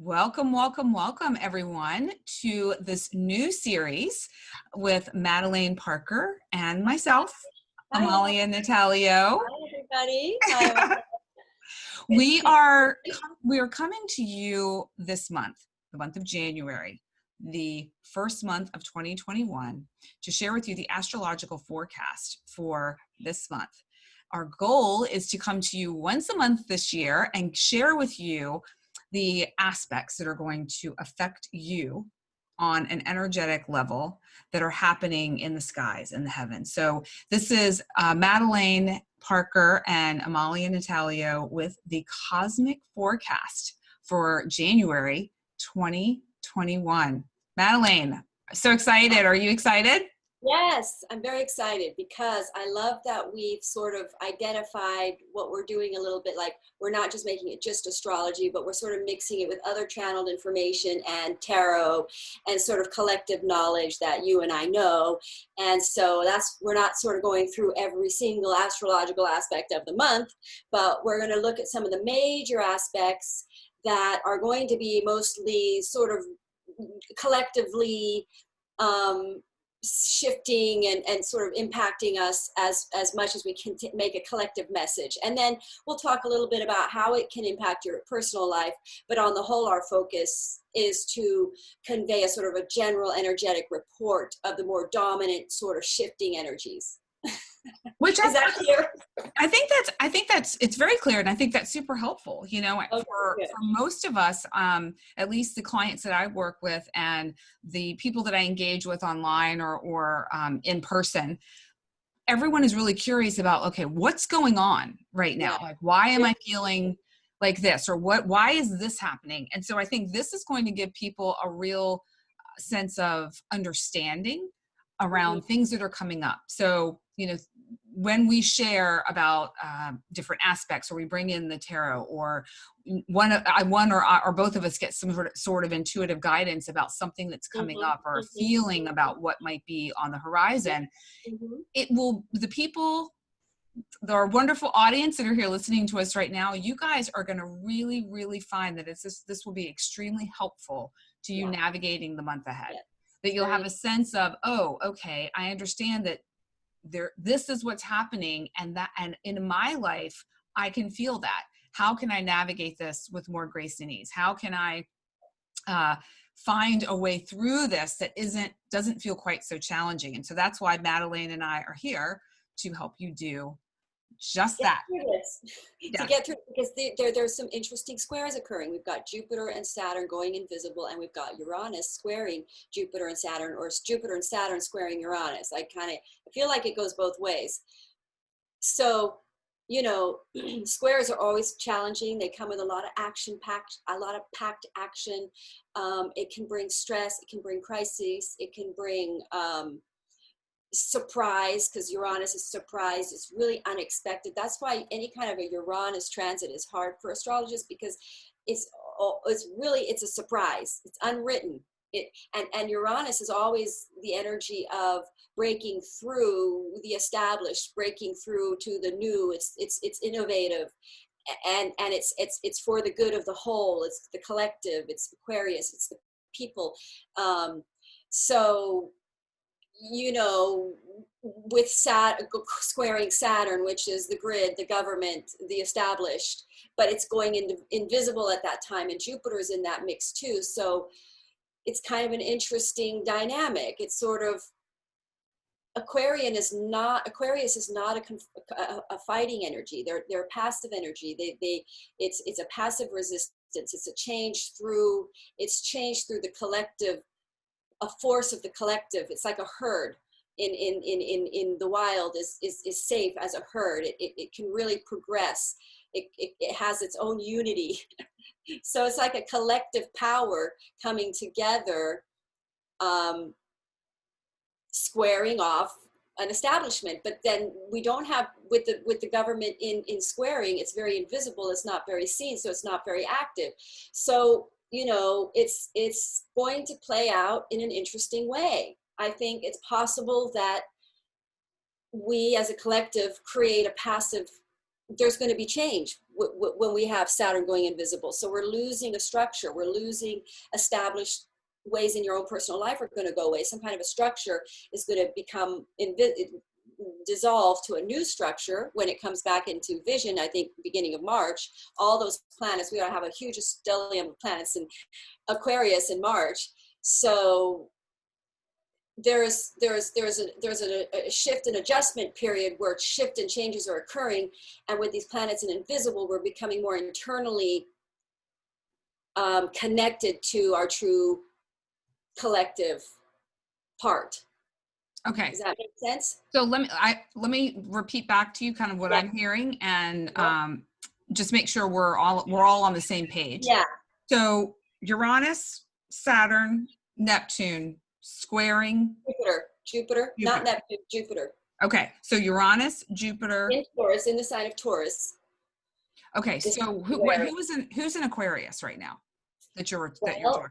Welcome, welcome, welcome, everyone, to this new series with Madelaine Parker and myself, Hi, Amalia Natalio. everybody. Hi. Good to We see are we are coming to you this month, the month of January, the first month of 2021, to share with you the astrological forecast for this month. Our goal is to come to you once a month this year and share with you the aspects that are going to affect you on an energetic level that are happening in the skies, in the heavens. So this is Madelaine Parker and Amalia Natalio with the cosmic forecast for January 2021. Madelaine, so excited. Are you excited? Yes, I'm very excited because I love that we've sort of identified what we're doing a little bit. Like, we're not just making it just astrology, but we're sort of mixing it with other channeled information and tarot and sort of collective knowledge that you and I know. And so we're not sort of going through every single astrological aspect of the month, but we're going to look at some of the major aspects that are going to be mostly sort of collectively shifting and sort of impacting us as much as we can make a collective message. And then we'll talk a little bit about how it can impact your personal life, but on the whole, our focus is to convey a sort of a general energetic report of the more dominant sort of shifting energies. Which Is that clear? I think that's it's very clear, and I think that's super helpful. You know, Okay, for most of us, at least the clients that I work with and the people that I engage with online or in person, everyone is really curious about, okay, what's going on right now? yeah. Like, why am I feeling like this, or why is this happening? And so I think this is going to give people a real sense of understanding Mm-hmm. around things that are coming up. So, you know, when we share about different aspects, or we bring in the tarot, or one or both of us get some sort of intuitive guidance about something that's coming Mm-hmm. up, or a Mm-hmm. feeling about what might be on the horizon, Mm-hmm. it will, the people, our wonderful audience that are here listening to us right now, you guys are going to really, really find that this will be extremely helpful to you Yeah. navigating the month ahead. Yeah. That you'll have Very. a sense of, oh, okay, I understand that this is what's happening, and in my life, I can feel that. How can I navigate this with more grace and ease? How can I find a way through this that doesn't feel quite so challenging? And so that's why Madelaine and I are here to help you do just Get that. through this. To Yes. get through, because there's some interesting squares occurring. We've got Jupiter and Saturn going invisible, and we've got Uranus squaring Jupiter and Saturn, or Jupiter and Saturn squaring Uranus. I feel like it goes both ways. So, squares are always challenging. They come with a lot of packed action. It can bring stress. It can bring crises. It can bring surprise, because Uranus is surprised. It's really unexpected. That's why any kind of a Uranus transit is hard for astrologists, because it's a surprise. It's unwritten. And Uranus is always the energy of breaking through the established, breaking through to the new. It's innovative, and it's for the good of the whole. It's the collective. It's Aquarius. It's the people. So, with squaring Saturn, which is the grid, the government, the established, but it's going into invisible at that time, and Jupiter's in that mix too. So it's kind of an interesting dynamic. It's sort of, Aquarius is not a fighting energy. They're a passive energy. It's a passive resistance. It's change through the collective, a force of the collective. It's like a herd in the wild is safe as a herd. It can really progress. It has its own unity. So it's like a collective power coming together, squaring off an establishment. But then we don't have, with the government in squaring, it's very invisible. It's not very seen, so it's not very active. So it's going to play out in an interesting way. I think it's possible that we as a collective create a passive there's going to be change when we have Saturn going invisible. So we're losing a structure. We're losing established ways in your own personal life are going to go away. Some kind of a structure is going to become dissolve to a new structure when it comes back into vision. I think beginning of March, all those planets, we have a huge stellium of planets in Aquarius in March. So there's a shift and adjustment period where shift and changes are occurring, and with these planets in invisible, we're becoming more internally connected to our true collective part. Okay. Does that make sense? So let me repeat back to you kind of what I'm hearing, and just make sure we're all on the same page. Yeah. So Uranus, Saturn, Neptune squaring Jupiter, not Neptune, Jupiter. Okay, so Uranus, Jupiter. In Taurus, in the sign of Taurus. Okay, so who's in Aquarius right now that you're talking about?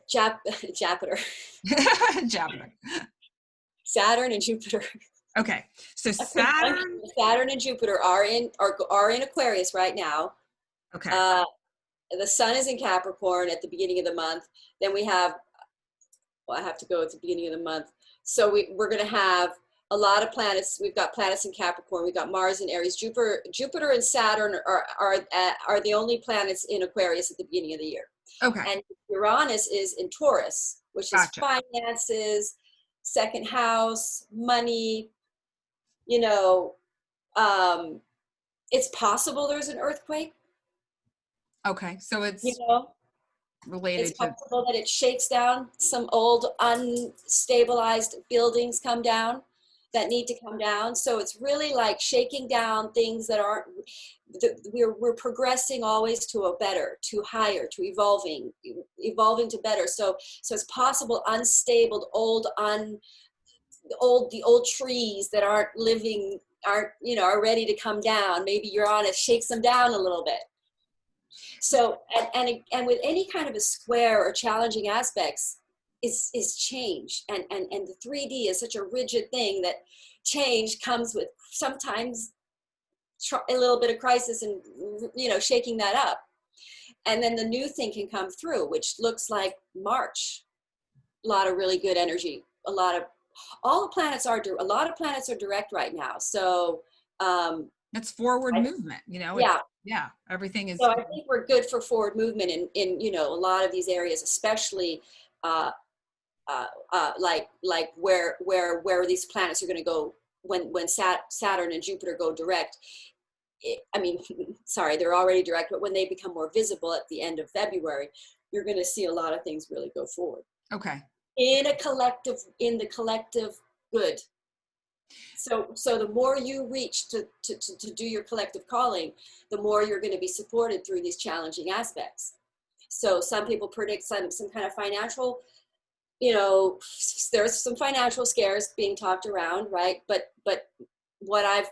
Jupiter. Jupiter. Saturn and Jupiter. Okay, so Saturn and Jupiter are in Aquarius right now. Okay. The sun is in Capricorn at the beginning of the month. Then we have, I have to go at the beginning of the month. So we're going to have a lot of planets. We've got planets in Capricorn. We've got Mars in Aries. Jupiter and Saturn are the only planets in Aquarius at the beginning of the year. Okay. And Uranus is in Taurus, which is finances, second house, money. It's possible there's an earthquake. Okay, so it's related. It's possible that it shakes down some old unstabilized buildings, come down, that need to come down. So it's really like shaking down things that aren't. We're progressing always to a better, to higher, to evolving to better. So it's possible unstable, the old trees that aren't living, are ready to come down. Maybe Uranus shakes them down a little bit. So, and with any kind of a square or challenging aspects is change. And the 3D is such a rigid thing that change comes with sometimes a little bit of crisis and, shaking that up. And then the new thing can come through, which looks like March. A lot of really good energy. A lot of planets are direct right now. So, it's forward movement, Yeah, everything is. So I think we're good for forward movement in a lot of these areas, especially like where these planets are going to go when Saturn and Jupiter go direct. They're already direct, but when they become more visible at the end of February, you're going to see a lot of things really go forward. Okay. In the collective good. So the more you reach to do your collective calling, the more you're going to be supported through these challenging aspects. So some people predict some kind of financial, there's some financial scares being talked around, right? But what I've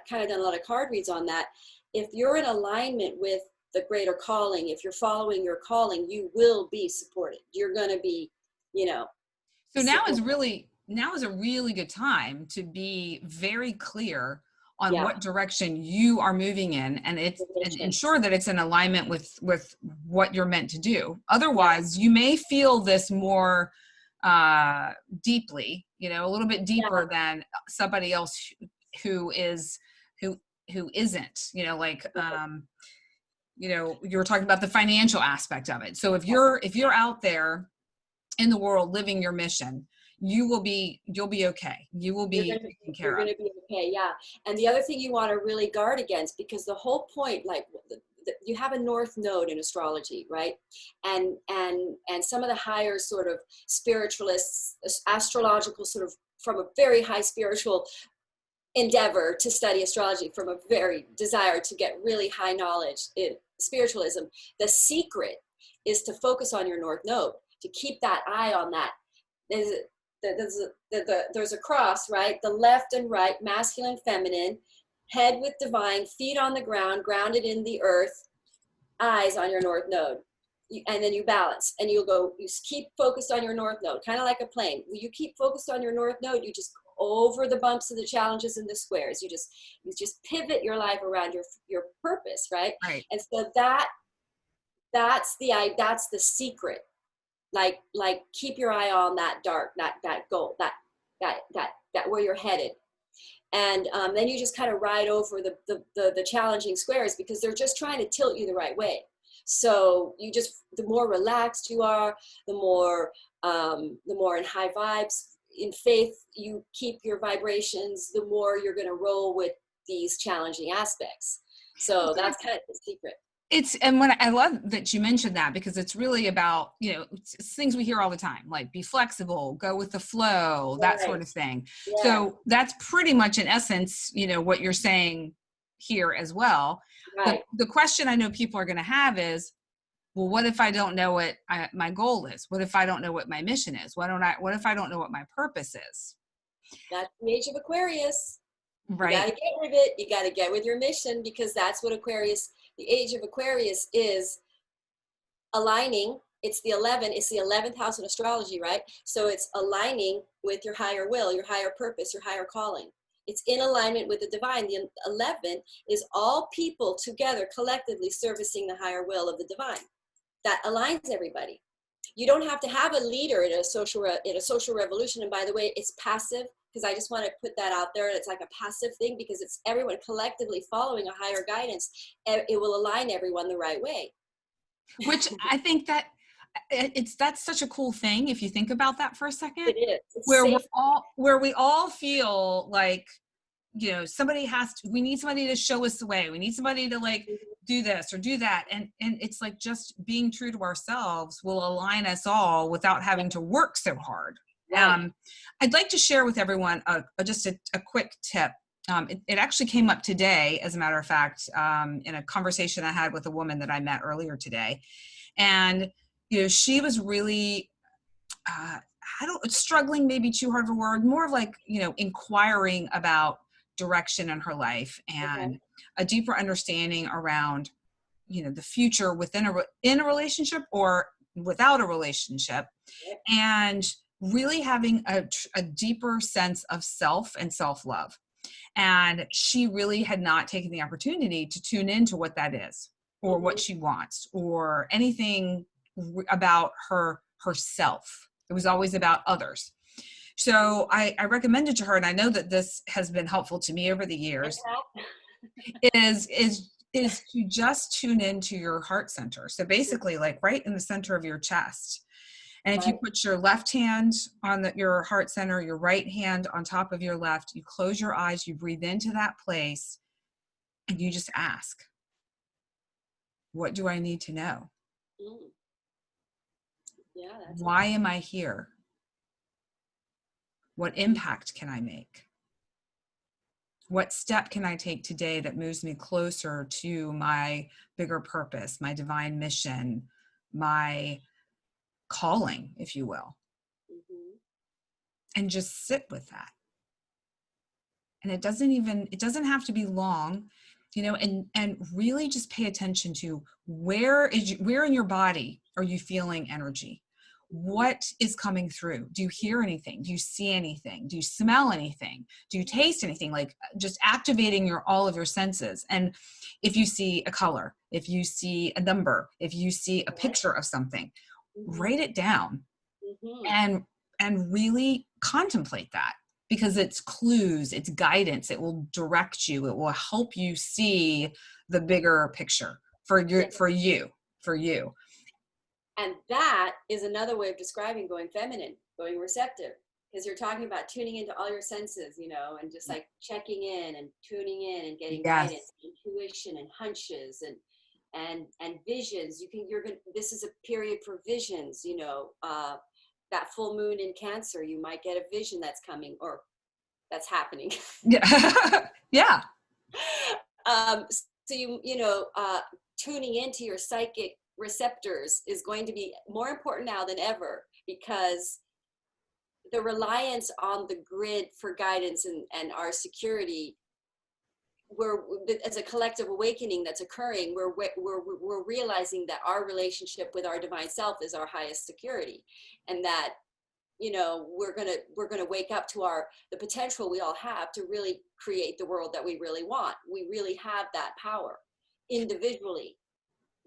kind of done a lot of card reads on that. If you're in alignment with the greater calling, if you're following your calling, you will be supported. You're going to be, So now is a really good time to be very clear on what direction you are moving in, and ensure that it's in alignment with what you're meant to do. Otherwise, you may feel this more deeply, a little bit deeper than somebody else who isn't. You were talking about the financial aspect of it. So if you're out there in the world living your mission, you'll be okay. You will be taken care of. You're going to be okay, yeah. And the other thing you want to really guard against, because the whole point, like you have a north node in astrology, right? And some of the higher sort of spiritualists, astrological sort of from a very high spiritual endeavor to study astrology, from a very desire to get really high knowledge in spiritualism, the secret is to focus on your north node, to keep that eye on that. There's a cross, right? The left and right, masculine, feminine, head with divine, feet on the ground, grounded in the earth, eyes on your north node. And then you balance, and you keep focused on your north node, kind of like a plane. When you keep focused on your north node, you just over the bumps and the challenges and the squares. You just pivot your life around your purpose, right? Right. And so that's the secret. Like keep your eye on that that goal, that where you're headed. And then you just kind of ride over the challenging squares, because they're just trying to tilt you the right way. So the more relaxed you are, the more in high vibes, in faith you keep your vibrations, the more you're going to roll with these challenging aspects. So that's kind of the secret. And when I love that you mentioned that, because it's really about, it's things we hear all the time, like be flexible, go with the flow, that Right. sort of thing. Yeah. So that's pretty much in essence, what you're saying here as well. Right. The question I know people are going to have is, well, what if I don't know what my goal is? What if I don't know what my mission is? What if I don't know what my purpose is? That's the age of Aquarius. Right. You got to get with it. You got to get with your mission, because that's what the age of Aquarius is aligning. It's the 11th house in astrology, right? So it's aligning with your higher will, your higher purpose, your higher calling. It's in alignment with the divine. The 11 is all people together collectively servicing the higher will of the divine. That aligns everybody. You don't have to have a leader in a social revolution. And by the way, it's passive, because I just want to put that out there. It's like a passive thing, because it's everyone collectively following a higher guidance. It will align everyone the right way. Which I think that's such a cool thing if you think about that for a second. It is. It's where safe. where we all feel like, we need somebody to show us the way. We need somebody to do this or do that. And it's like just being true to ourselves will align us all without having to work so hard. Right. I'd like to share with everyone just a quick tip. It actually came up today, as a matter of fact, in a conversation I had with a woman that I met earlier today. And, she was really, struggling, maybe too hard of a word, more of like, inquiring about direction in her life and a deeper understanding around, the future in a relationship or without a relationship, and really having a deeper sense of self and self-love. And she really had not taken the opportunity to tune into what that is, or what she wants, or anything about herself. It was always about others. So I recommended to her, and I know that this has been helpful to me over the years, is to just tune into your heart center. So basically, like right in the center of your chest. And if you put your left hand on your heart center, your right hand on top of your left, you close your eyes, you breathe into that place, and you just ask, what do I need to know? Yeah. Why am I here? What impact can I make? What step can I take today that moves me closer to my bigger purpose, my divine mission, my calling, if you will? And just sit with that. And it doesn't have to be long, and really just pay attention to where in your body are you feeling energy? What is coming through? Do you hear anything? Do you see anything? Do you smell anything? Do you taste anything? Like just activating all of your senses. And if you see a color, if you see a number, if you see a picture of something, write it down and really contemplate that, because it's clues, it's guidance. It will direct you. It will help you see the bigger picture for you. And that is another way of describing going feminine, going receptive, because you're talking about tuning into all your senses, and just like checking in and tuning in and getting guidance, intuition and hunches and visions. This is a period for visions, that full moon in Cancer, you might get a vision that's coming or that's happening. Yeah. So tuning into your psychic receptors is going to be more important now than ever, because the reliance on the grid for guidance and our security, as a collective awakening that's occurring, we're realizing that our relationship with our divine self is our highest security, and that we're gonna wake up to the potential we all have to really create the world that we really want. We really have that power individually,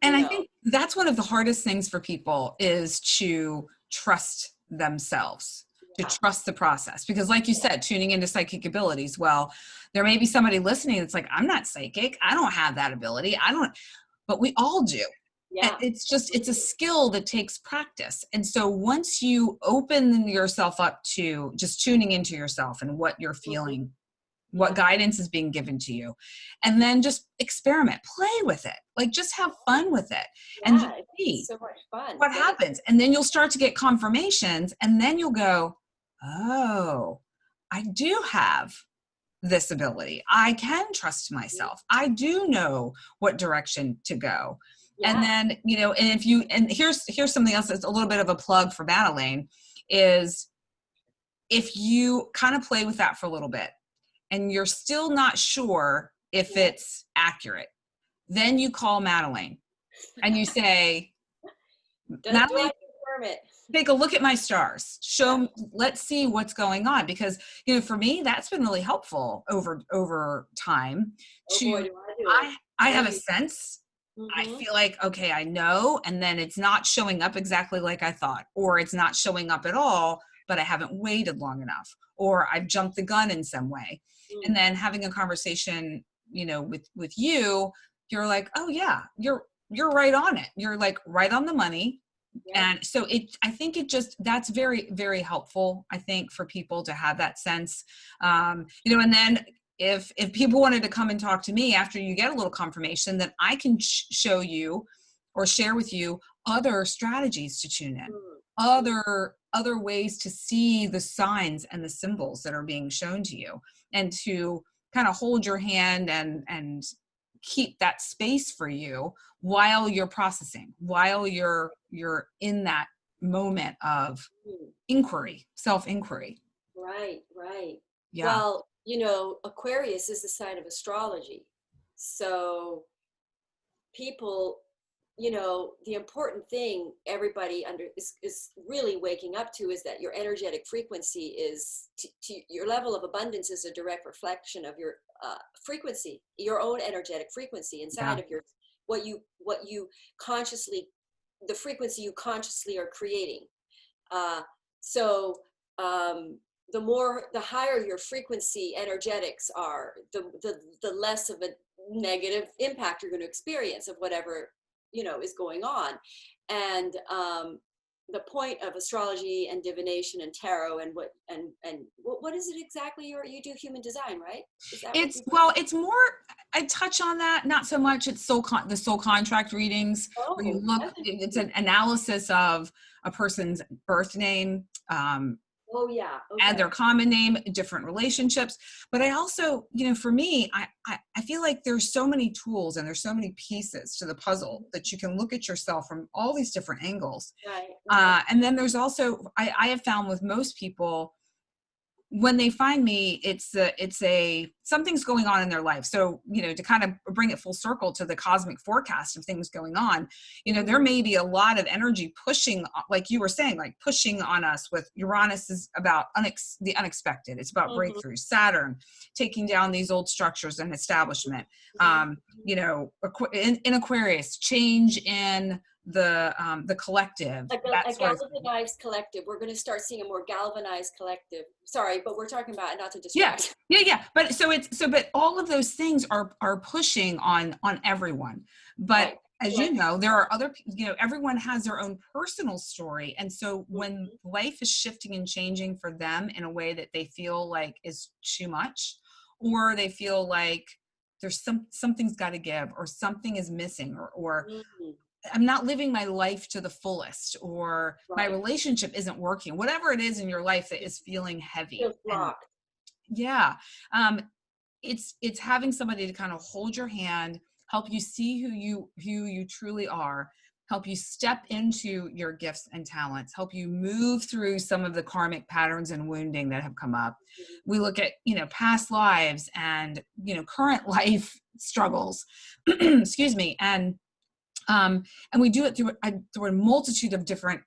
And you I know. think that's one of the hardest things for people is to trust themselves, to Yeah, trust the process. Because like you said, tuning into psychic abilities, well, there may be somebody listening that's like, I'm not psychic. I don't have that ability. I don't, but we all do. And yeah, it's a skill that takes practice. And so once you open yourself up to just tuning into yourself and what you're mhm, feeling, what yeah, guidance is being given to you, and then just experiment, play with it, like just have fun with it and just yeah. It's see so much fun. what Get it. happens. And then you'll start to get confirmations, and then you'll go, oh, I do have this ability. I can trust myself. I do know what direction to go. And Yeah. then, and if you, and here's something else that's a little bit of a plug for Madelaine, is if you kind of play with that for a little bit and you're still not sure if Yeah. it's accurate, then you call Madelaine and you say, Do Madelaine, I confirm it? take a look at my stars. Yeah. Let's see what's going on. Because, for me, that's been really helpful over time Oh boy, to, do I do it. I I have a use. sense. I Mm-hmm. feel like, okay, I know, and then it's not showing up exactly like I thought, or it's not showing up at all, but I haven't waited long enough, or I've jumped the gun in some way. And Mm. then having a conversation, with you, you're like, oh yeah, you're right on it. You're like right on the money. Yeah. And so I think that's very, very helpful, I think, for people to have that sense. And then if people wanted to come and talk to me after you get a little confirmation, then I can show you or share with you other strategies to tune in, Mm. Mm. other ways to see the signs and the symbols that are being shown to you, and to kind of hold your hand and keep that space for you while you're processing, while you're in that moment of Mm. inquiry, self-inquiry. Right, right. Yeah. Well, Aquarius is the sign of astrology. So people, the important thing everybody is really waking up to is that your energetic frequency is your level of abundance is a direct reflection of your frequency, your own energetic frequency inside Yeah. of your what you consciously, the frequency you consciously are creating. Uh, so the higher your frequency energetics are, the less of a negative impact you're going to experience of whatever is going on. And the point of astrology and divination and tarot and what is it exactly you do? Human design, right? Is that what you do? It's more, I touch on that, not so much. It's the soul contract readings, where you Oh, look, that's it's interesting. an analysis of a person's birth name, Oh yeah, and their okay. common name, different relationships. But I also, for me, I feel like there's so many tools and there's so many pieces to the puzzle that you can look at yourself from all these different angles. Right, right. And then there's also, I have found with most people, when they find me, it's something's going on in their life. So, to kind of bring it full circle to the cosmic forecast of things going on, there Mm-hmm. may be a lot of energy pushing, like you were saying, like pushing on us. With Uranus is about the unexpected. It's about Mm-hmm. breakthrough. Saturn taking down these old structures and establishment. Mm-hmm. In Aquarius, change in the collective, A that sort of thing. galvanized collective. We're going to start seeing a more galvanized collective. Sorry, but we're talking about, not to Yeah, distract. yeah. But all of those things are pushing on everyone. But Right. as you Right. know, there are other, everyone has their own personal story. And so when Mhm. life is shifting and changing for them in a way that they feel like is too much, or they feel like there's something's got to give, or something is missing, or Mhm. I'm not living my life to the fullest, or my Right. relationship isn't working, whatever it is in your life that is feeling heavy. Feels And blocked. yeah, um, it's having somebody to kind of hold your hand, help you see who you truly are, help you step into your gifts and talents, help you move through some of the karmic patterns and wounding that have come up. Mhm. We look at, past lives and, current life struggles, excuse me, and we do it through a multitude of different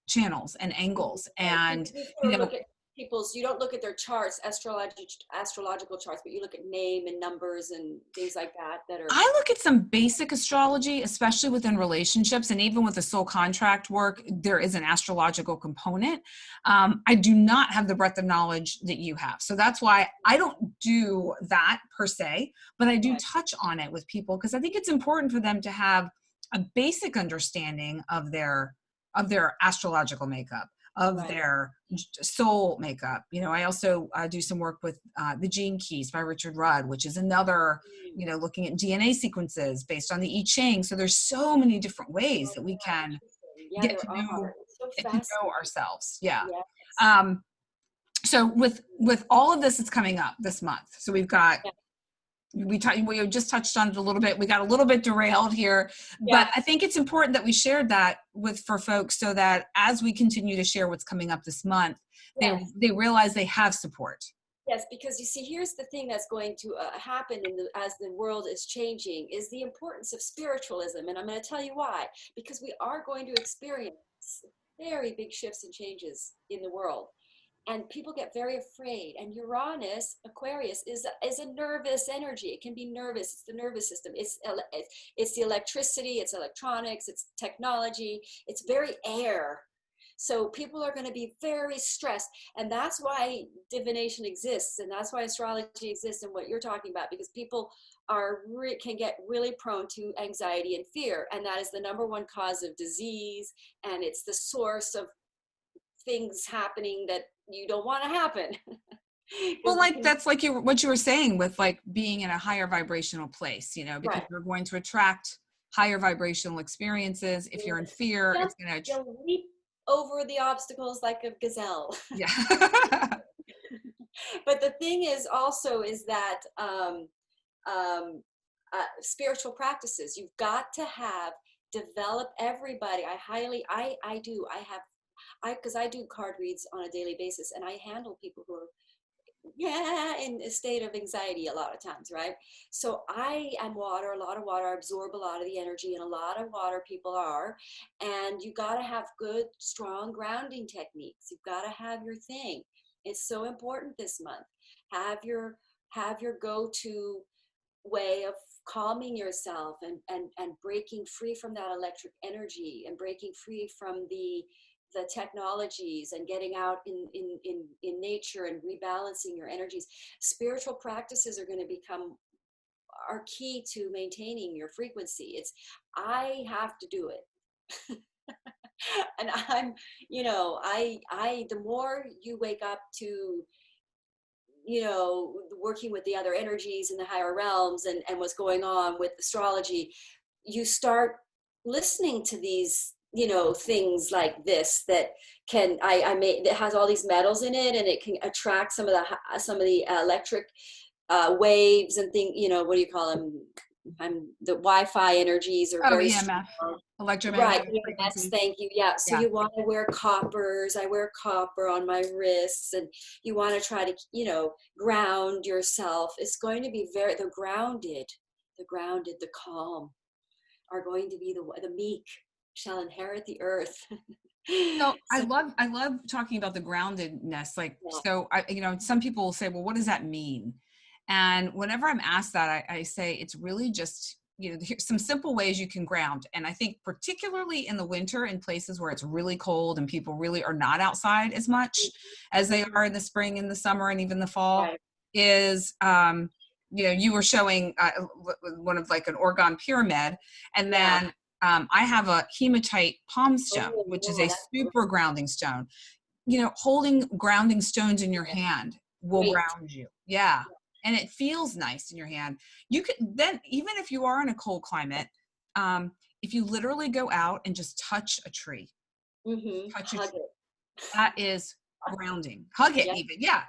channels and angles. Right. And, You you sort of know, look at people's, you don't look at their charts, astrological charts, but you look at name and numbers and things like that that are I look at some basic astrology, especially within relationships, and even with the soul contract work, there is an astrological component. I do not have the breadth of knowledge that you have. So that's why I don't do that per se, but I do right. touch on it with people because I think it's important for them to have a basic understanding of their astrological makeup, of Right. their soul makeup. You know, I also do some work with the Gene Keys by Richard Rudd, which is another, Mm. you know, looking at DNA sequences based on the I Ching. So there's so many different ways Oh, that we how can interesting. Yeah, get to there know are. It's so get to know fascinating. ourselves. Yeah. Yes. Um, so with all of this that's coming up this month, so we've got Yeah. we just touched on it a little bit. We got a little bit derailed here, but Yeah. I think it's important that we shared that with for folks so that as we continue to share what's coming up this month, Yes. they realize they have support. Yes, because you see, here's the thing that's going to happen as the world is changing is the importance of spiritualism. And I'm going to tell you why. Because we are going to experience very big shifts and changes in the world. And people get very afraid. And Uranus, Aquarius, is a nervous energy. It can be nervous. It's the nervous system. It's the electricity. It's electronics. It's technology. It's very air. So people are going to be very stressed. And that's why divination exists. And that's why astrology exists and what you're talking about, because people can get really prone to anxiety and fear. And that is the number one cause of disease. And it's the source of things happening that you don't want to happen. Well, Because like that's like what you were saying with like being in a higher vibrational place, you know, because right. you're going to attract higher vibrational experiences. If you're in fear, Jump, it's going to, you'll leap over the obstacles like a gazelle. yeah. But the thing is also is that um, spiritual practices, you've got to have develop everybody. I do, I have, because I do card reads on a daily basis and I handle people who are in a state of anxiety a lot of times, right? So I am water, a lot of water. I absorb a lot of the energy, and a lot of water people are. And you got to have good, strong grounding techniques. You've got to have your thing. It's so important this month. Have your go-to way of calming yourself and breaking free from that electric energy and breaking free from the technologies and getting out in nature and rebalancing your energies. Spiritual practices are going to become are key to maintaining your frequency. It's I have to do it. And I'm, I the more you wake up to, working with the other energies in the higher realms and what's going on with astrology, you start listening to these, things like this that I made that has all these metals in it, and it can attract some of the electric waves and things, what do you call them? The Wi-Fi energies are Oh, very EMF, strong. Right, electromagnetic EMS, frequencies. thank you. Yeah, so Yeah. you want to wear coppers. I wear copper on my wrists, and you want to try to, ground yourself. It's going to be the grounded, the calm are going to be the meek shall inherit the earth. So So, I love talking about the groundedness. Like, yeah. so I, you know, some people will say, well, what does that mean? And whenever I'm asked that, I say it's really just, you know, here's some simple ways you can ground. And I think particularly in the winter in places where it's really cold and people really are not outside as much as they Mhm. are in the spring and the summer and even the fall Right. is, you know, you were showing one of like an orgone pyramid, and Yeah. then I have a hematite palm stone, Oh, which is yeah, a that's super grounding stone. You know, holding grounding stones in your hand will great. ground you. Yeah. And it feels nice in your hand. You can then, even if you are in a cold climate, if you literally go out and just touch a Hug tree, it. that is grounding. Hug it Yeah. even. Yeah.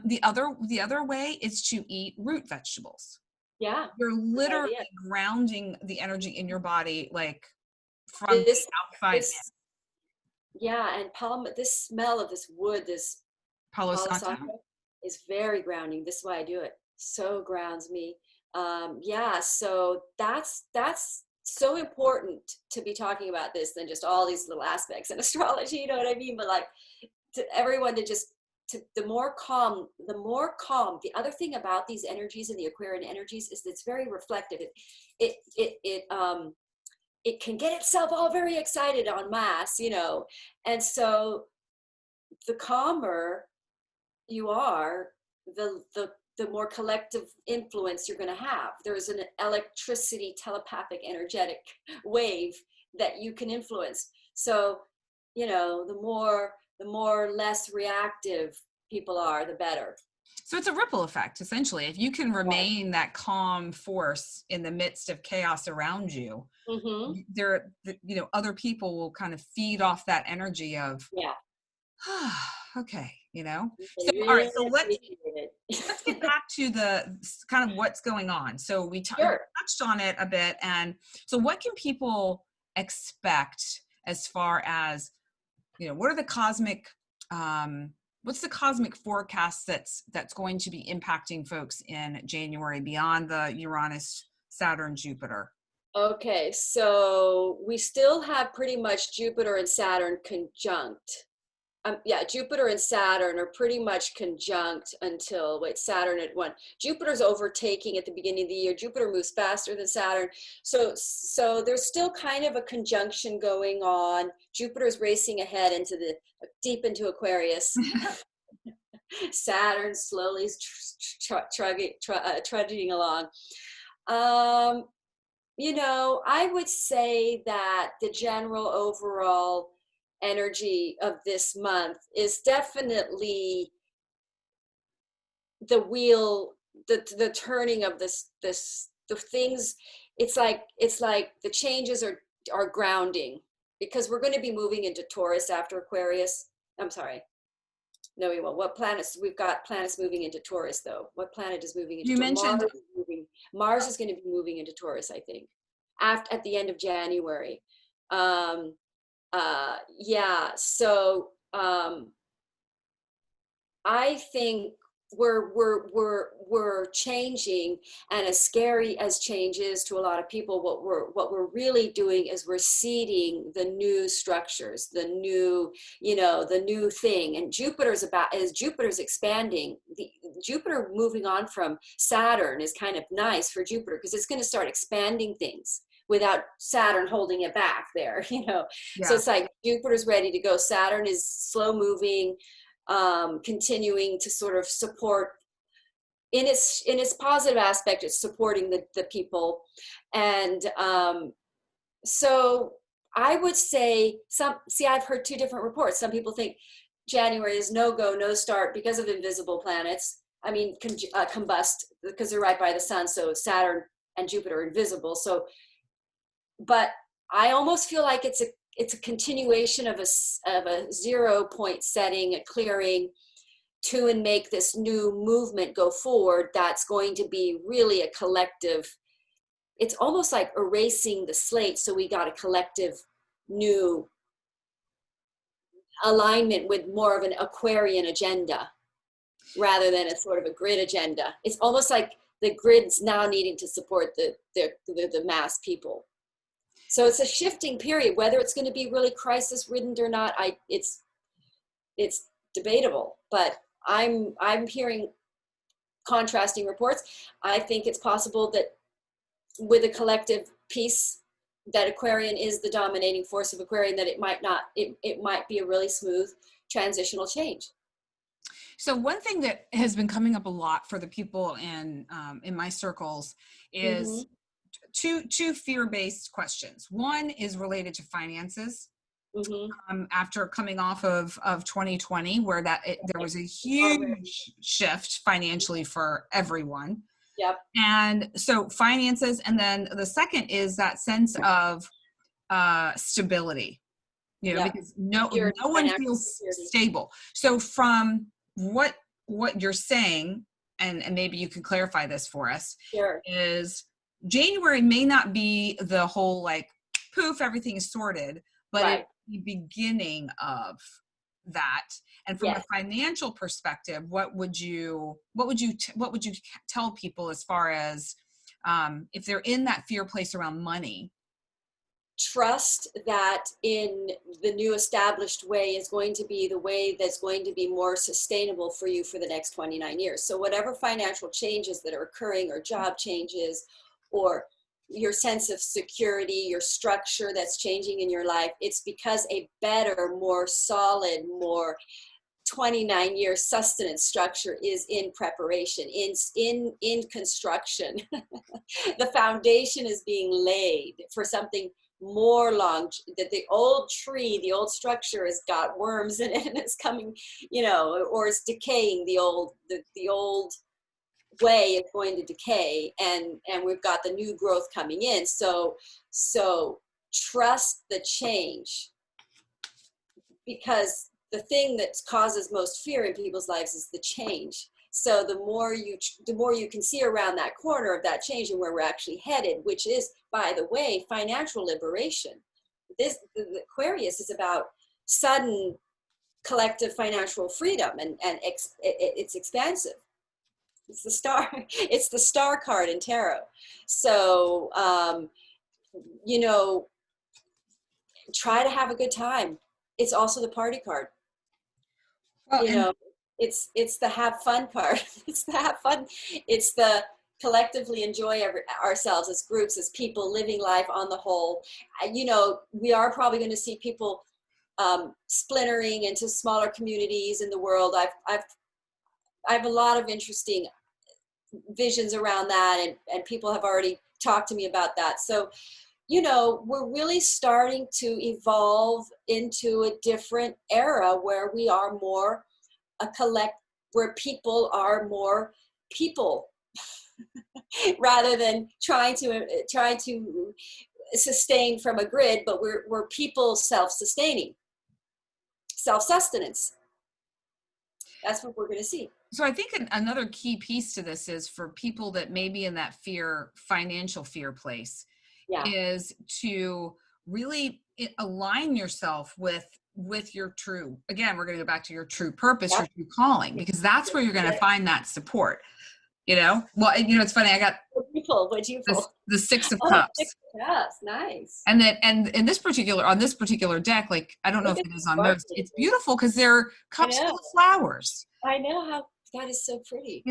The other way is to eat root vegetables. Yeah. You're Good literally idea. grounding the energy in your body, like from the This, outside in. this, yeah, and this smell of this wood, this Palo Palo Santo. Santo, is very grounding. This is why I do it. So grounds me. Yeah, so that's so important to be talking about this than just all these little aspects in astrology, you know what I mean? But like to everyone to just the more calm, the more calm. The other thing about these energies and the Aquarian energies is that it's very reflective. It can get itself all very excited en masse, you know. And so the calmer you are, the more collective influence you're going to have. There's an electricity, telepathic, energetic wave that you can influence. So, you know, the more less reactive people are, the better. So it's a ripple effect, essentially. If you can remain that calm force in the midst of chaos around you, Mm-hmm. there, you know, other people will kind of feed off that energy of, Yeah. okay, you know. They So all right, really so appreciate let's it. get back to the kind of what's going on. So we Sure. touched on it a bit, and so what can people expect as far as, you know, what are the cosmic what's the cosmic forecast that's going to be impacting folks in January beyond the Uranus, Saturn, Jupiter? Okay, so we still have pretty much Jupiter and Saturn conjunct. Yeah, Jupiter and Saturn are pretty much conjunct until, wait, Saturn at one. Jupiter's overtaking at the beginning of the year. Jupiter moves faster than Saturn. So there's still kind of a conjunction going on. Jupiter's racing ahead into the deep into Aquarius. Saturn slowly trudging along. Um, you know, I would say that the general overall energy of this month is definitely the wheel, the turning of the things. It's like the changes are grounding, because we're going to be moving into Taurus after Aquarius. I'm sorry. No, we won't. What planets? We've got planets moving into Taurus, though. What planet is moving into You Taurus? mentioned, Mars is going to be moving into Taurus, I think, after at the end of January. Um, yeah. So I think we're changing, and as scary as change is to a lot of people, what we're really doing is we're seeding the new structures, the new, you know, the new thing. And Jupiter's expanding. The Jupiter moving on from Saturn is kind of nice for Jupiter, because it's going to start expanding things without Saturn holding it back there, you know. So yeah. it's like Jupiter's ready to go. Saturn is slow moving, continuing to sort of support in its positive aspect. It's supporting the people. And so I would say I've heard two different reports. Some people think January is no go, no start because of invisible planets. I mean, combust, because they're right by the sun. So Saturn and Jupiter are invisible. So, but I almost feel like it's a continuation of a 0 point setting, a clearing to and make this new movement go forward. That's going to be really a collective. It's almost like erasing the slate. So we got a collective new alignment with more of an Aquarian agenda rather than a sort of a grid agenda. It's almost like the grid's now needing to support the mass people. So it's a shifting period. Whether it's going to be really crisis ridden or not, it's debatable. But I'm hearing contrasting reports. I think it's possible that with a collective piece, that Aquarian is the dominating force of Aquarian, that it might be a really smooth transitional change. So one thing that has been coming up a lot for the people in my circles is Mm-hmm. two fear-based questions. One is related to finances. Mm-hmm. After coming off of 2020, where there was a Already. huge shift financially for everyone. Yep. And so finances, and then the second is that sense of stability, you know, Yep. because no Security, one financial feels security. stable. So from what you're saying, and maybe you can clarify this for us, Sure. is January may not be the whole like poof, everything is sorted, but it's Right. the beginning of that. And from a Yes. financial perspective, what would you tell people as far as if they're in that fear place around money, trust that in the new established way is going to be the way that's going to be more sustainable for you for the next 29 years. So whatever financial changes that are occurring, or job changes, or your sense of security, your structure that's changing in your life, it's because a better, more solid, more 29-year sustenance structure is in preparation, in construction. The foundation is being laid for something more long, that the old tree, the old structure has got worms in it and it's coming, or it's decaying. The old way is going to decay, and we've got the new growth coming in. So trust the change, because the thing that causes most fear in people's lives is the change. So the more you can see around that corner of that change and where we're actually headed, which is, by the way, financial liberation. The Aquarius is about sudden collective financial freedom, and it's expansive. It's the star. It's the star card in tarot. So try to have a good time. It's also the party card. Well, It's the have fun part. It's the have fun. It's the collectively enjoy ourselves as groups, as people living life on the whole. We are probably going to see people splintering into smaller communities in the world. I have a lot of interesting visions around that, and people have already talked to me about that. So, we're really starting to evolve into a different era where we are more where people are more people, rather than trying to sustain from a grid, but we're people self-sustaining, self-sustenance. That's what we're going to see. So I think another key piece to this is, for people that may be in that financial fear place, is to really align yourself with your true, again, we're going to go back to your true purpose, your true calling, because that's where you're going to find that support. Well, it's funny. I got the Six of Cups. Six of Cups, nice. And in this particular deck, like, I don't know if it is on most, it's beautiful because they're cups full of flowers. I know how that is so pretty.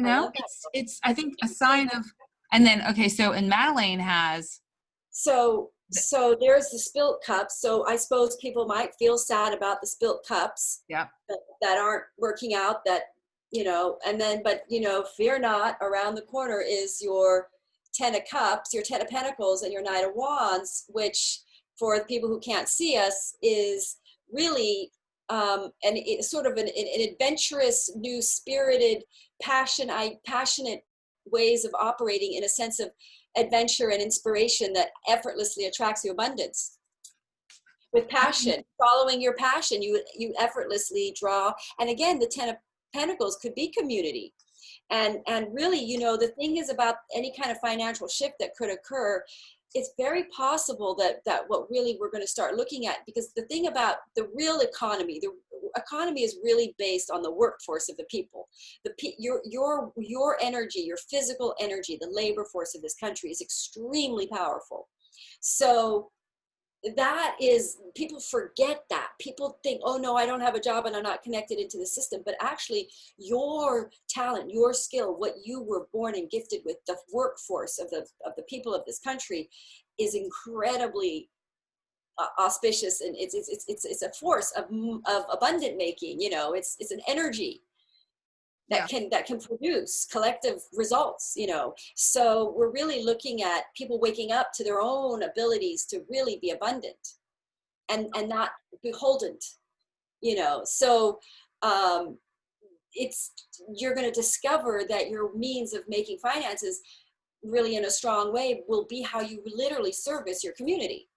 It's I think a sign of. And then, okay, so, and Madelaine has. So there's the spilt cups. So I suppose people might feel sad about the spilt cups. Yeah. That aren't working out. That and then, but fear not. Around the corner is your Ten of Cups, your Ten of Pentacles, and your Knight of Wands, which, for the people who can't see us, is really sort of an adventurous, new spirited, passionate ways of operating, in a sense of adventure and inspiration that effortlessly attracts you abundance. With passion, following your passion, you effortlessly draw. And again, the Ten of Pentacles could be community. And really, the thing is, about any kind of financial shift that could occur, it's very possible that what really we're going to start looking at, because the thing about the economy is really based on the workforce of the people. Your energy, your physical energy, the labor force of this country is extremely powerful. So that is, people forget that. People think, oh no, I don't have a job and I'm not connected into the system. But actually, your talent, your skill, what you were born and gifted with, the workforce of the people of this country, is incredibly auspicious, and it's a force of abundant making. It's an energy that can produce collective results. So we're really looking at people waking up to their own abilities to really be abundant and not beholden. So you're going to discover that your means of making finances really in a strong way will be how you literally service your community.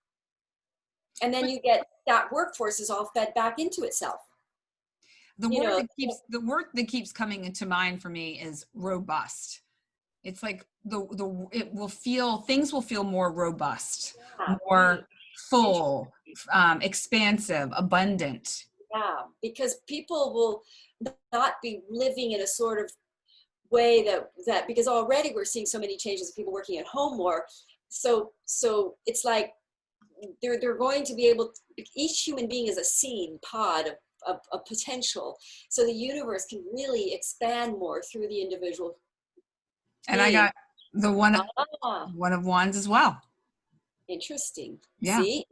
And then you get that workforce is all fed back into itself. The word that keeps coming into mind for me is robust. It's like things will feel more robust, more full, expansive, abundant. Yeah, because people will not be living in a sort of way that because already we're seeing so many changes of people working at home more. So it's like they're going to be able to, each human being is a seed pod of potential. So the universe can really expand more through the individual And I being. got the Ah, one of wands as well. interesting. Yeah. See,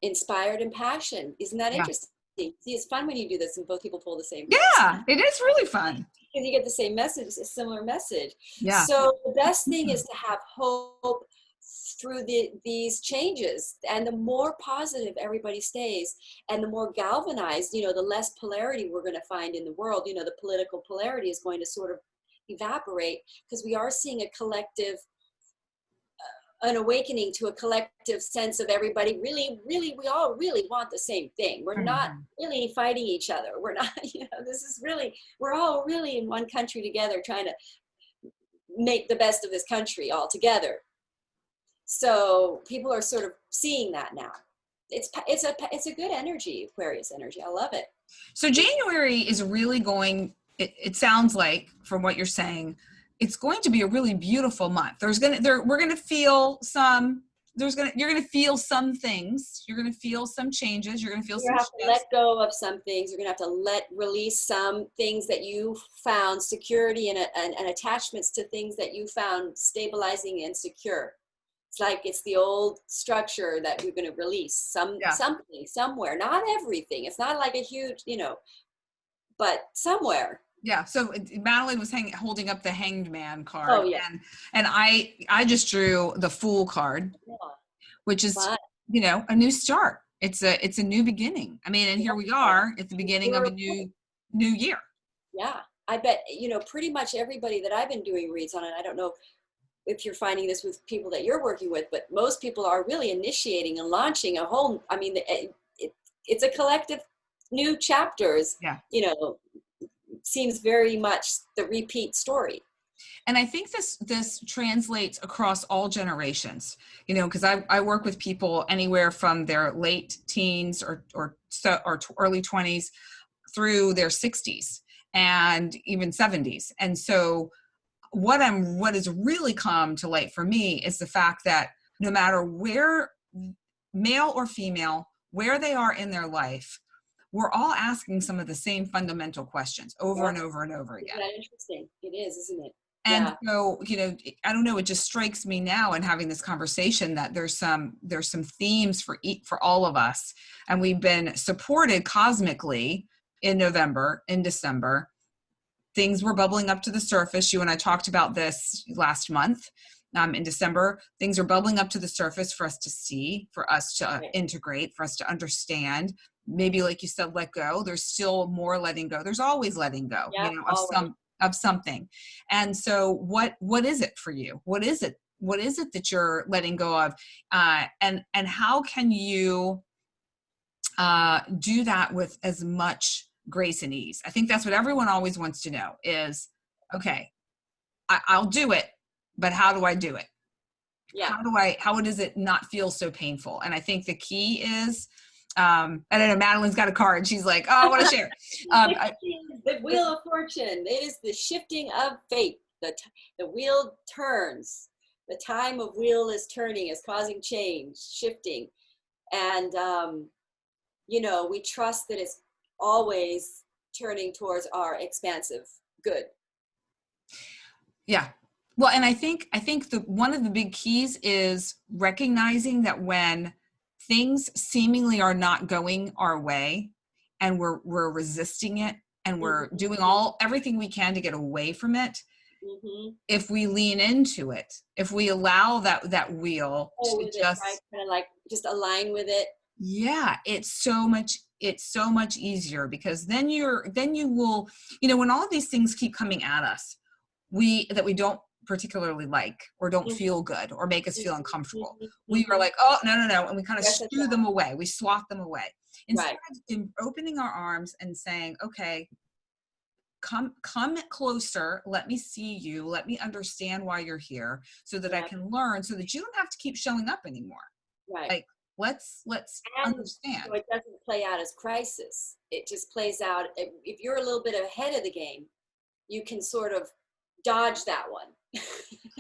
inspired and passion. Isn't that Yeah. interesting? See, it's fun when you do this and both people pull the same cards. Yeah. It is really fun. And you get the same message, a similar message. Yeah. So the best thing is to have hope through these changes, and the more positive everybody stays and the more galvanized, the less polarity we're going to find in the world. The political polarity is going to sort of evaporate, because we are seeing a collective, an awakening to a collective sense of everybody really, we all really want the same thing. We're not Mhm. really fighting each other. We're not, this is really, we're all really in one country together, trying to make the best of this country all together. So people are sort of seeing that now. It's a good energy, Aquarius energy. I love it. So January is really going, it sounds like from what you're saying, it's going to be a really beautiful month. We're gonna feel some, you're gonna feel some things. You're gonna feel some changes. You're gonna feel You're some gonna have to shifts. let go of some things. You're gonna have to release some things that you found security and attachments to things that you found stabilizing and secure. It's like it's the old structure that you're going to release Yeah. something somewhere. Not everything. It's not like a huge, but somewhere. Yeah. So Madelaine was holding up the Hanged Man Oh card, yeah. and I just drew the Fool card, Yeah. which is, Fun. a new start. It's a new beginning. I mean, and here we are at the beginning of a new year. Yeah. I bet, pretty much everybody that I've been doing reads on it. I don't know if you're finding this with people that you're working with, but most people are really initiating and launching a whole, I mean, it's a collective new chapters, Yeah. Seems very much the repeat story. And I think this translates across all generations, because I work with people anywhere from their late teens or early 20s through their 60s and even 70s. And so what has really come to light for me is the fact that no matter where, male or female, where they are in their life, we're all asking some of the same fundamental questions over and over and over again. Isn't that interesting? It is, isn't it? And Yeah. so, I don't know, it just strikes me now in having this conversation that there's some themes for all of us. And we've been supported cosmically in November, in December. Things were bubbling up to the surface. You and I talked about this last month. In December, things are bubbling up to the surface for us to see, for us to integrate, for us to understand. Maybe, like you said, let go. There's still more letting go. There's always letting go, of something. And so what is it for you? What is it that you're letting go of? And how can you do that with as much grace and ease? I think that's what everyone always wants to know is, okay, I'll do it, but how do I do it? Yeah. How does it not feel so painful? And I think the key is, I don't know, Madelaine's got a card. She's like, oh, I want to share. The wheel of fortune. It is the shifting of fate. The wheel turns. The time of wheel is turning, is causing change, shifting. And, we trust that it's always turning towards our expansive good. Yeah. Well, and I think one of the big keys is recognizing that when things seemingly are not going our way and we're resisting it and we're doing everything we can to get away from it, if we lean into it, if we allow that wheel to just kind of like just align with it. Yeah, it's so much easier, because then you will, when all of these things keep coming at us, that we don't particularly like or don't feel good or make us feel uncomfortable. We are like, oh, no, and we kind of shoo them away. We swat them away. Instead of opening our arms and saying, okay, come closer, let me see you, let me understand why you're here, so that I can learn, so that you don't have to keep showing up anymore. Right. Like, let's understand. So it doesn't play out as crisis. It just plays out, if you're a little bit ahead of the game, you can sort of dodge that one.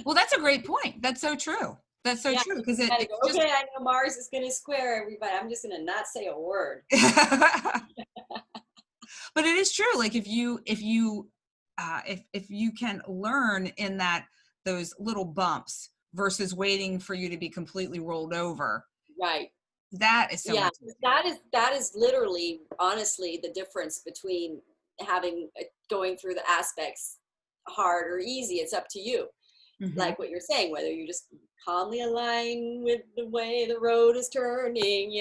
Well, that's a great point. That's so true. That's so Yeah, true you because gotta it's go, just, okay, I know Mars is gonna square everybody. I'm just gonna not say a word. but it is true. Like if you can learn in that those little bumps versus waiting for you to be completely rolled over, Right. that is so Yeah, much easier. that is literally, honestly, the difference between having going through the aspects hard or easy. It's up to you. Hmm. Like what you're saying, whether you just calmly align with the way the road is turning,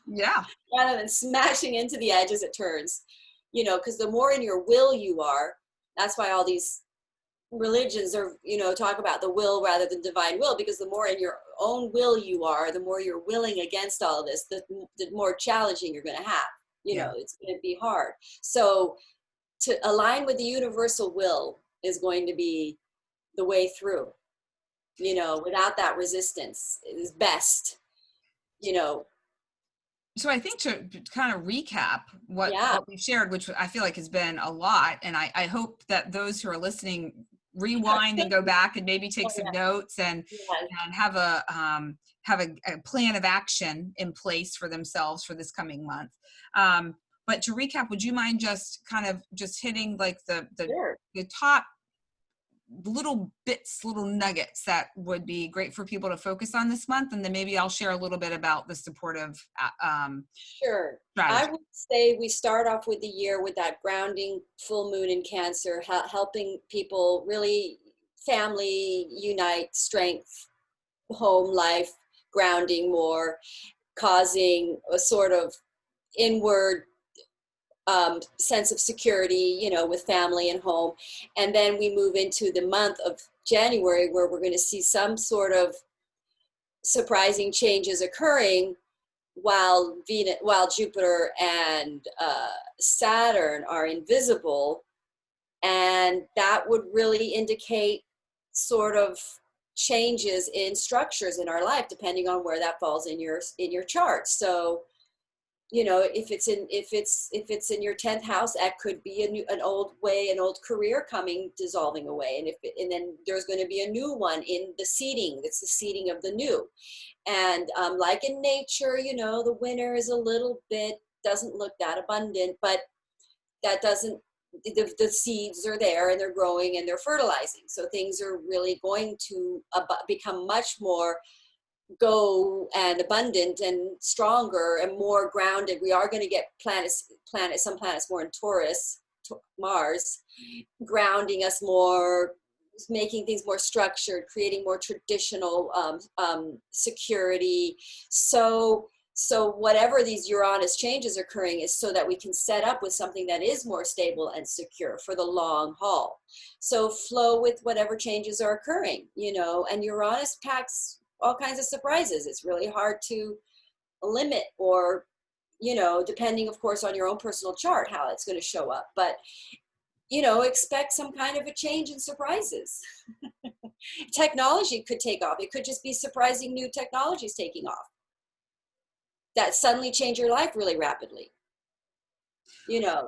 Yeah. rather than smashing into the edge as it turns, because the more in your will you are, that's why all these religions are, talk about the will rather than divine will, because the more in your own will you are, the more you're willing against all of this, the more challenging you're going to have. Yeah. It's going to be hard. So to align with the universal will is going to be the way through, without that resistance is best, you know. So I think to kind of recap Yeah. what we've shared, which I feel like has been a lot, and I hope that those who are listening rewind and go back and maybe take Oh, some yeah. notes Yes. and have a plan of action in place for themselves for this coming month. But to recap, would you mind just kind of just hitting like Sure. the top little bits, little nuggets that would be great for people to focus on this month, and then maybe I'll share a little bit about the supportive Sure. I strategy. would say we start off with the year with that grounding full moon in Cancer, helping people really family unite, strength, home life, grounding more, causing a sort of inward sense of security, with family and home. And then we move into the month of January, where we're going to see some sort of surprising changes occurring while Jupiter and Saturn are invisible, and that would really indicate sort of changes in structures in our life, depending on where that falls in your chart. So, if it's in your 10th house, that could be an old way, an old career coming dissolving away, and then there's going to be a new one in the seeding. It's the seeding of the new. And like in nature, the winter is a little bit, doesn't look that abundant, but that doesn't, the seeds are there and they're growing and they're fertilizing. So things are really going to become much more go and abundant and stronger and more grounded. We are going to get some planets more in Taurus, Mars, grounding us more, making things more structured, creating more traditional security. So whatever these Uranus changes are occurring is so that we can set up with something that is more stable and secure for the long haul. So flow with whatever changes are occurring, and Uranus packs all kinds of surprises. It's really hard to limit, or, depending, of course, on your own personal chart, how it's going to show up. But expect some kind of a change in surprises. Technology could take off. It could just be surprising new technologies taking off that suddenly change your life really rapidly.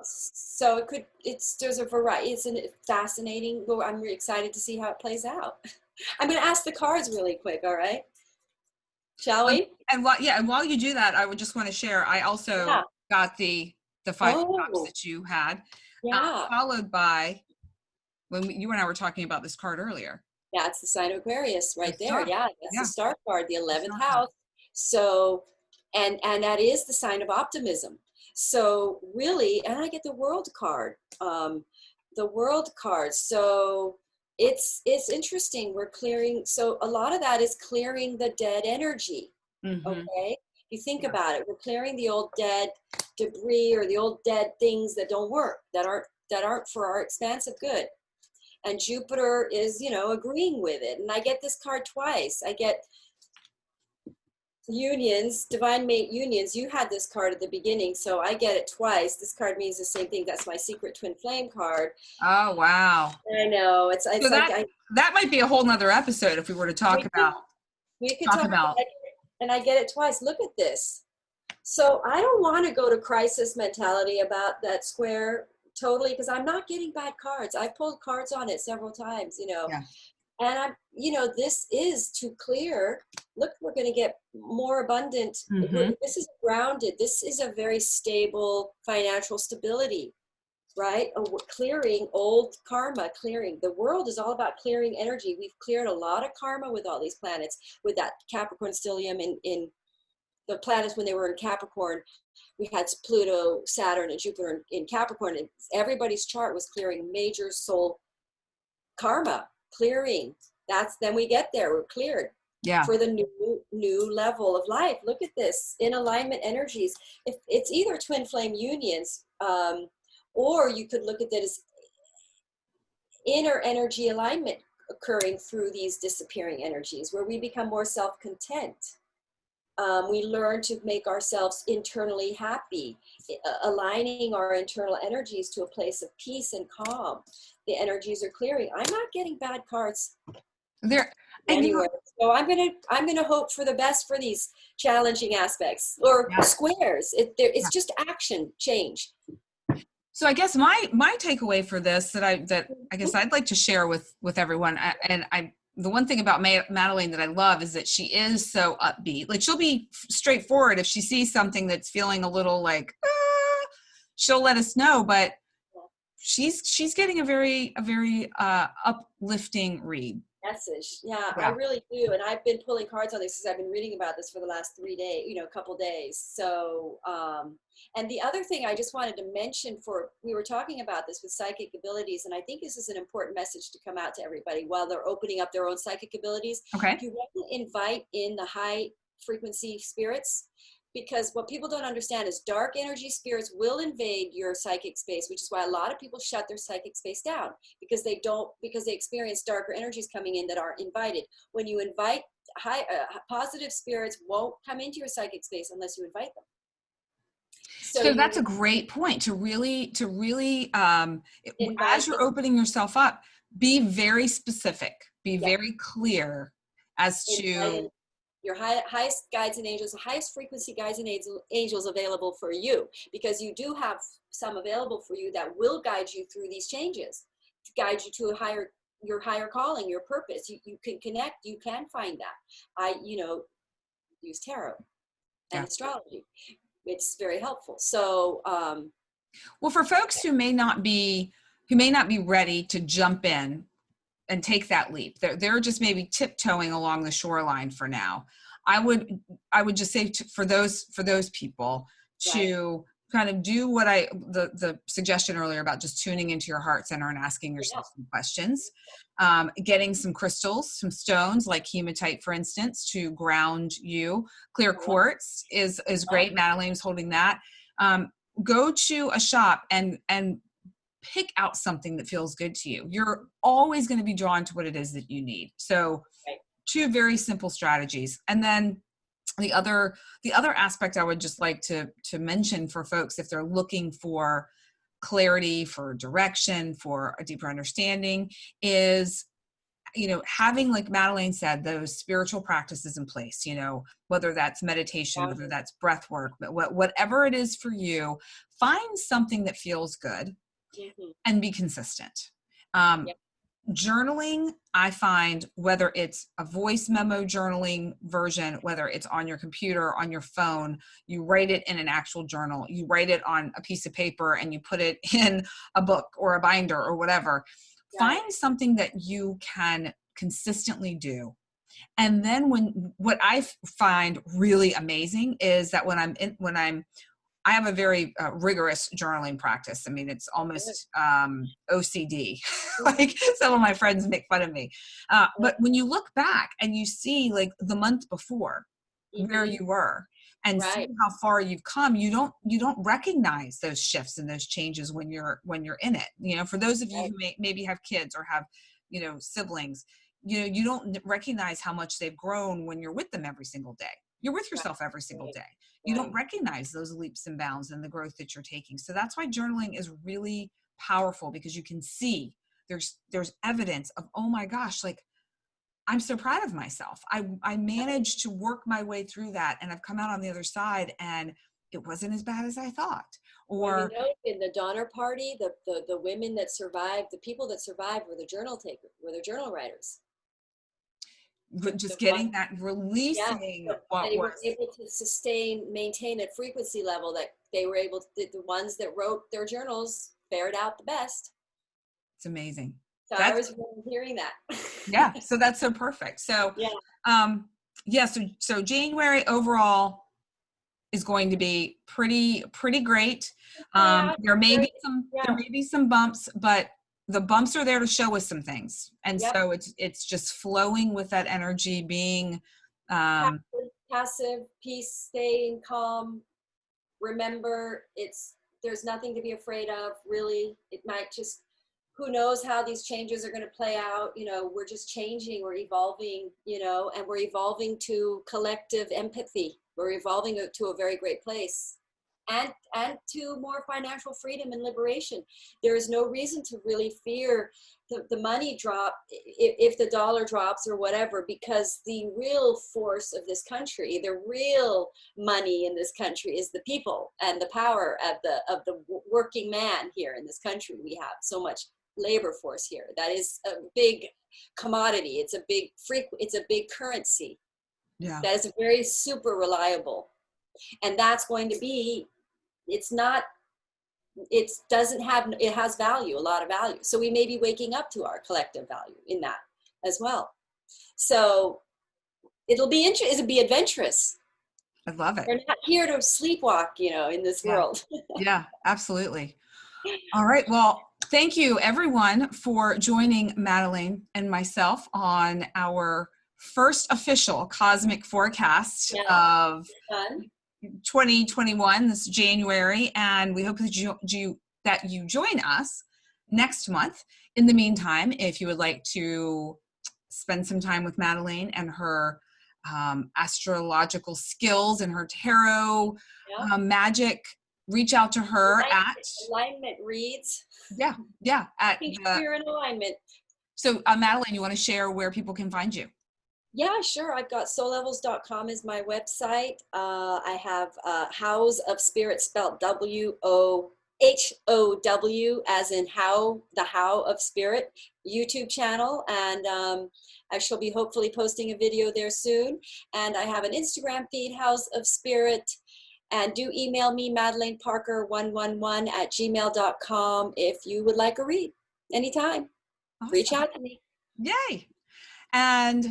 So there's a variety. It's a fascinating. Well, I'm really excited to see how it plays out. I'm going to ask the cards really quick. All right. Shall we? And while you do that, I would just want to share, I also Yeah. got the five of cups Oh, that you had, yeah. followed by you and I were talking about this card earlier. Yeah, it's the sign of Aquarius The right there. star. Yeah, that's the Yeah. star card, the The 11th star card. house. So, and that is the sign of optimism. So really, and I get the world card. The world card. So it's interesting. We're clearing. So a lot of that is clearing the dead energy. Mm-hmm. Okay. If you think Yeah. about it, we're clearing the old dead debris or the old dead things that don't work, that aren't for our expansive good. And Jupiter is, agreeing with it. And I get this card twice. I get unions, divine mate unions. You had this card at the beginning, so I get it twice. This card means the same thing. That's my secret twin flame card. Oh, wow. I know So it's like that might be a whole nother episode if we were to we could talk talk about. about it, and I get it twice. Look at this. So I don't want to go to crisis mentality about that square totally, because I'm not getting bad cards. I pulled cards on it several times, Yeah. And this is to clear. Look, we're going to get more abundant. Mm-hmm. This is grounded. This is a very stable financial stability, right? Clearing old karma, clearing. The world is all about clearing energy. We've cleared a lot of karma with all these planets, with that Capricorn stellium in the planets when they were in Capricorn. We had Pluto, Saturn, and Jupiter in Capricorn, and everybody's chart was clearing major soul karma, clearing. Then we get there, we're cleared Yeah. for the new level of life. Look at this in alignment energies. If it's either twin flame unions, or you could look at it as inner energy alignment occurring through these disappearing energies, where we become more self-content. We learn to make ourselves internally happy, aligning our internal energies to a place of peace and calm. The energies are clearing. I'm not getting bad cards There, and anywhere. So I'm gonna hope for the best for these challenging aspects or yeah. squares. It's just action change. So I guess my takeaway for this that I guess I'd like to share with everyone, and I the one thing about Madelaine that I love is that she is so upbeat. Like, she'll be straightforward. If she sees something that's feeling a little like, she'll let us know. But she's getting a very uplifting read. Message. Yeah, I Yeah. really do. And I've been pulling cards on this because I've been reading about this for the last 3 days, a couple days. So, and the other thing I just wanted to mention, we were talking about this with psychic abilities, and I think this is an important message to come out to everybody while they're opening up their own psychic abilities. Okay. You want to invite in the high frequency spirits, because what people don't understand is dark energy spirits will invade your psychic space, which is why a lot of people shut their psychic space down, because they experience darker energies coming in that aren't invited. When you invite positive spirits, won't come into your psychic space unless you invite them. So that's a great point to really as Invite you're them. opening yourself up, be very specific, be Yeah. very clear as to Your highest guides and angels, the highest frequency guides and angels available for you, because you do have some available for you that will guide you through these changes, to guide you to your higher calling, your purpose. You can connect, you can find that. I use tarot and yeah. astrology. It's very helpful. So Well, for folks who may not be ready to jump in and take that leap, they're just maybe tiptoeing along the shoreline for now. I would just say for those people to kind of do what the suggestion earlier about just tuning into your heart center and asking yourself some questions, getting some crystals, some stones like hematite, for instance, to ground you. Clear quartz is great. Madelaine's holding that. Go to a shop and pick out something that feels good to you. You're always going to be drawn to what it is that you need. So two very simple strategies. And then the other aspect I would just like to mention for folks, if they're looking for clarity, for direction, for a deeper understanding, is having, like Madelaine said, those spiritual practices in place, whether that's meditation, whether that's breath work, but whatever it is for you, find something that feels good and be consistent. Journaling, I find, whether it's a voice memo journaling version, whether it's on your computer, on your phone, you write it in an actual journal, you write it on a piece of paper and you put it in a book or a binder or whatever. Find something that you can consistently do. And then what I find really amazing is that when I have a very rigorous journaling practice. I mean, it's almost OCD. Like, some of my friends make fun of me. But when you look back and you see, like, the month before where you were and see how far you've come, you don't recognize those shifts and those changes when you're in it. For those of you who maybe have kids or have, siblings, you don't recognize how much they've grown when you're with them every single day. You're with yourself every single day. You don't recognize those leaps and bounds and the growth that you're taking. So that's why journaling is really powerful, because you can see there's evidence of, oh my gosh, like, I'm so proud of myself. I managed to work my way through that, and I've come out on the other side, and it wasn't as bad as I thought. Or in the Donner Party, the women that survived, the people that survived were the journal takers, were the journal writers. but just The getting one, that, yeah, releasing that what they was. were able to maintain a frequency level that they were able to, the ones that wrote their journals fared out the best. It's amazing. So I That's, was really hearing that. yeah, so that's so perfect. So, Yeah. yeah, so January overall is going to be pretty great. Play out There may very, be some yeah. there may be some bumps, but the bumps are there to show us some things, and Yep. so it's just flowing with that energy, being um, Passive, peace, staying calm. Remember, there's nothing to be afraid of, really. It might just, who knows how these changes are going to play out. We're just changing, we're evolving, and we're evolving to collective empathy. We're evolving to a very great place, and to more financial freedom and liberation. There is no reason to really fear the money drop, if the dollar drops or whatever, because the real force of this country, the real money in this country, is the people and the power of the working man here in this country. We have so much labor force here. That is a big commodity. It's a big currency yeah, that is very super reliable. And that's going to be, it's not, it has value, a lot of value. So we may be waking up to our collective value in that as well. So it'll be adventurous. I love it. We're not here to sleepwalk, in this Yeah, world. yeah, absolutely. All right, well, thank you everyone for joining Madelaine and myself on our first official cosmic forecast Yeah, of fun. 2021, this January, and we hope that you join us next month. In the meantime, if you would like to spend some time with Madelaine and her astrological skills and her tarot Yeah. magic, reach out to her at Alignment reads. at Make sure the. you're in alignment. So Madelaine, you want to share where people can find you? Yeah, sure. I've got soullevels.com is my website. I have Hows of Spirit, spelled WOHOW, as in the How of Spirit YouTube channel. And I shall be hopefully posting a video there soon. And I have an Instagram feed, Hows of Spirit. And do email me, Madelaine Parker 111 at gmail.com, if you would like a read anytime. Awesome. Reach out to me. Yay. And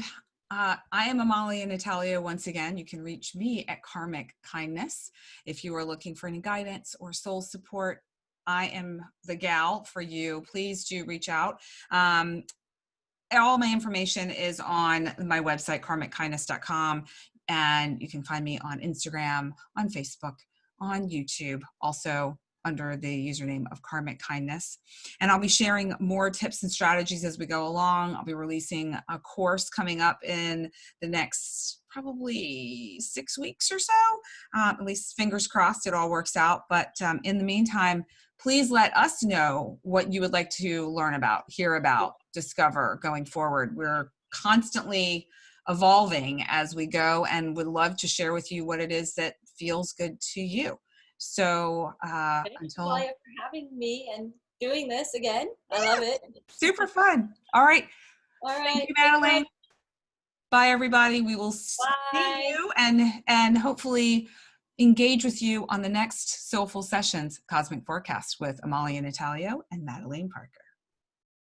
I am Amalia Natalia. Once again, you can reach me at Karmic Kindness. If you are looking for any guidance or soul support, I am the gal for you. Please do reach out. All my information is on my website, karmickindness.com. And you can find me on Instagram, on Facebook, on YouTube, also under the username of Karmic Kindness. And I'll be sharing more tips and strategies as we go along. I'll be releasing a course coming up in the next probably 6 weeks or so. At least fingers crossed it all works out. But in the meantime, please let us know what you would like to learn about, hear about, discover going forward. We're constantly evolving as we go and would love to share with you what it is that feels good to you. So Thanks, until Amalia, for having me and doing this again. I love it. super fun. All right. All Thank right. you, Big hug. Madelaine. Bye, everybody. We will see Bye. you and hopefully engage with you on the next SoulFull Sessions Cosmic Forecast with Amalia Natalio and Madelaine Parker.